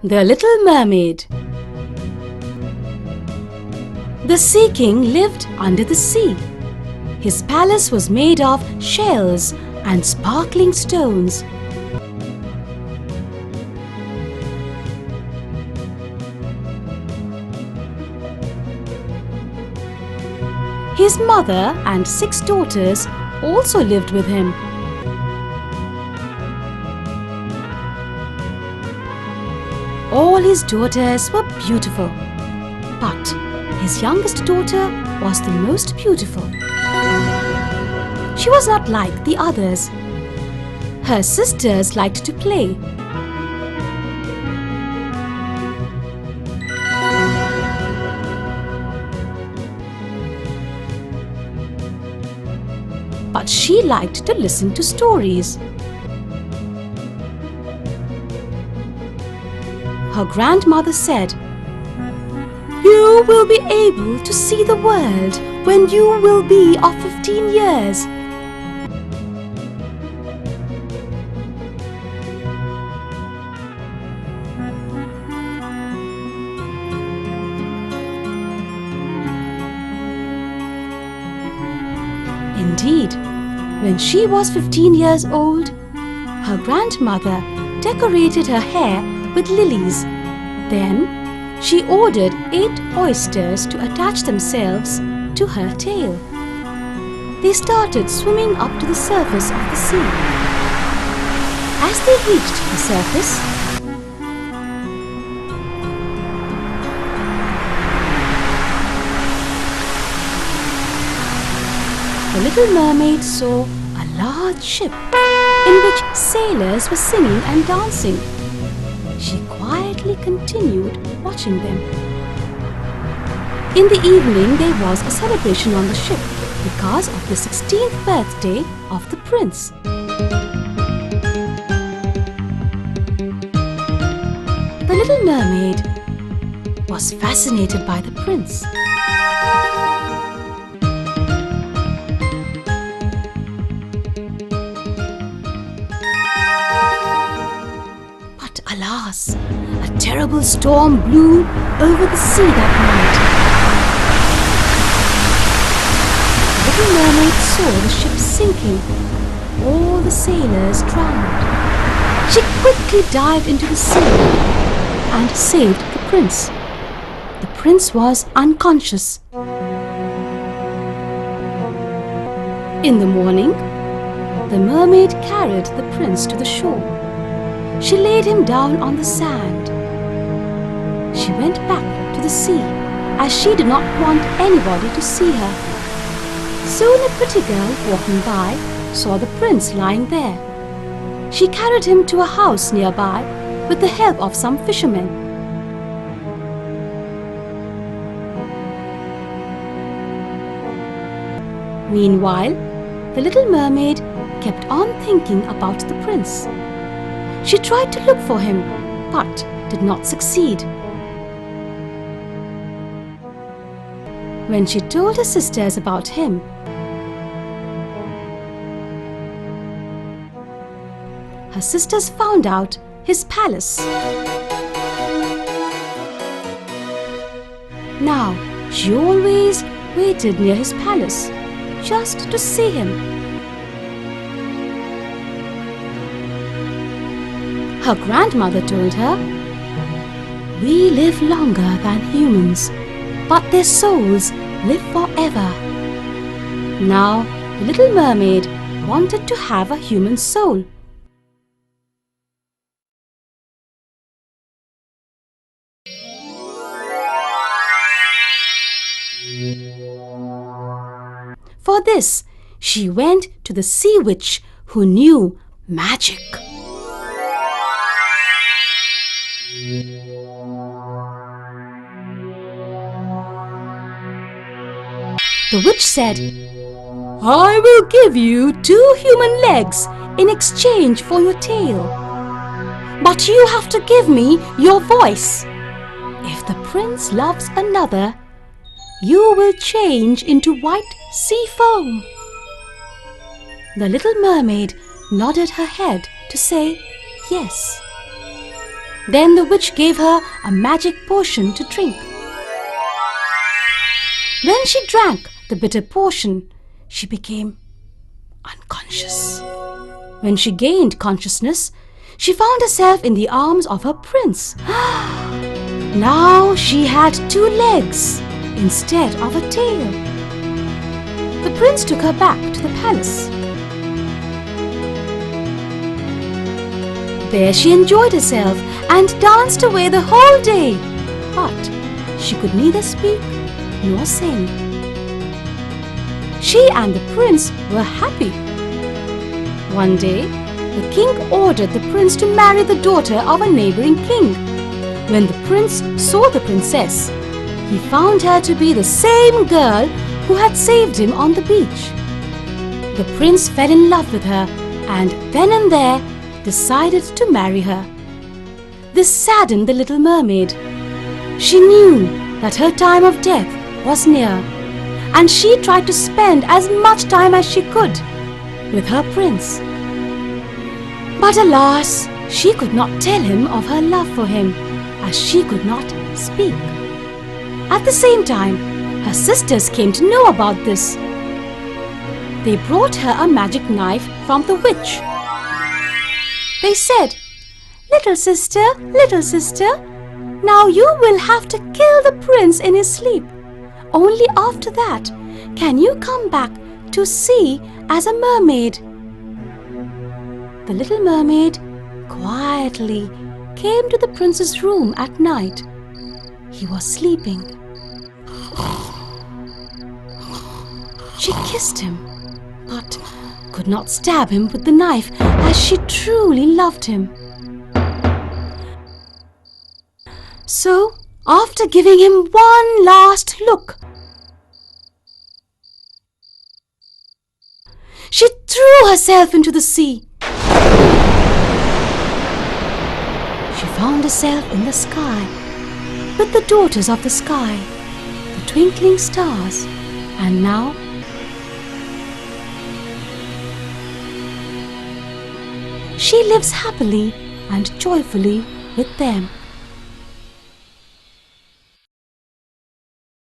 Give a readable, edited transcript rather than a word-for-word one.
The Little Mermaid. The Sea King lived under the sea. His palace was made of shells and sparkling stones. His mother and 6 daughters also lived with him. All his daughters were beautiful, but his youngest daughter was the most beautiful. She was not like the others. Her sisters liked to play. But she liked to listen to stories. Her grandmother said, "You will be able to see the world when you will be of 15 years. Indeed, when she was 15 years old, her grandmother decorated her hair with lilies. Then she ordered 8 oysters to attach themselves to her tail. They started swimming up to the surface of the sea. As they reached the surface, the Little Mermaid saw a large ship in which sailors were singing and dancing. She quietly continued watching them. In the evening, there was a celebration on the ship because of the 16th birthday of the prince. The Little Mermaid was fascinated by the prince. Alas, a terrible storm blew over the sea that night. The Little Mermaid saw the ship sinking. All the sailors drowned. She quickly dived into the sea and saved the prince. The prince was unconscious. In the morning, the mermaid carried the prince to the shore. She laid him down on the sand. She went back to the sea as she did not want anybody to see her. Soon a pretty girl walking by saw the prince lying there. She carried him to a house nearby with the help of some fishermen. Meanwhile, the Little Mermaid kept on thinking about the prince. She tried to look for him, but did not succeed. When she told her sisters about him, her sisters found out his palace. Now, she always waited near his palace, just to see him. Her grandmother told her, "We live longer than humans, but their souls live forever." Now, the Little Mermaid wanted to have a human soul. For this, she went to the sea witch who knew magic. The witch said, "I will give you 2 human legs in exchange for your tail. But you have to give me your voice. If the prince loves another, you will change into white sea foam." The Little Mermaid nodded her head to say yes. Then the witch gave her a magic potion to drink. When she drank the bitter potion, she became unconscious. When she gained consciousness, she found herself in the arms of her prince. Now she had 2 legs instead of a tail. The prince took her back to the palace. There she enjoyed herself and danced away the whole day, but she could neither speak nor sing. She and the prince were happy. One day, the king ordered the prince to marry the daughter of a neighboring king. When the prince saw the princess, he found her to be the same girl who had saved him on the beach. The prince fell in love with her and then and there decided to marry her. This saddened the little mermaid. She knew that her time of death was near, and she tried to spend as much time as she could with her prince. But alas, she could not tell him of her love for him, as she could not speak. At the same time, her sisters came to know about this. They brought her a magic knife from the witch. They said, little sister, now you will have to kill the prince in his sleep. Only after that can you come back to sea as a mermaid." The little mermaid quietly came to the prince's room at night. He was sleeping. She kissed him, but could not stab him with the knife as she truly loved him. So, after giving him one last look, she threw herself into the sea. She found herself in the sky, with the daughters of the sky, the twinkling stars, and now she lives happily and joyfully with them.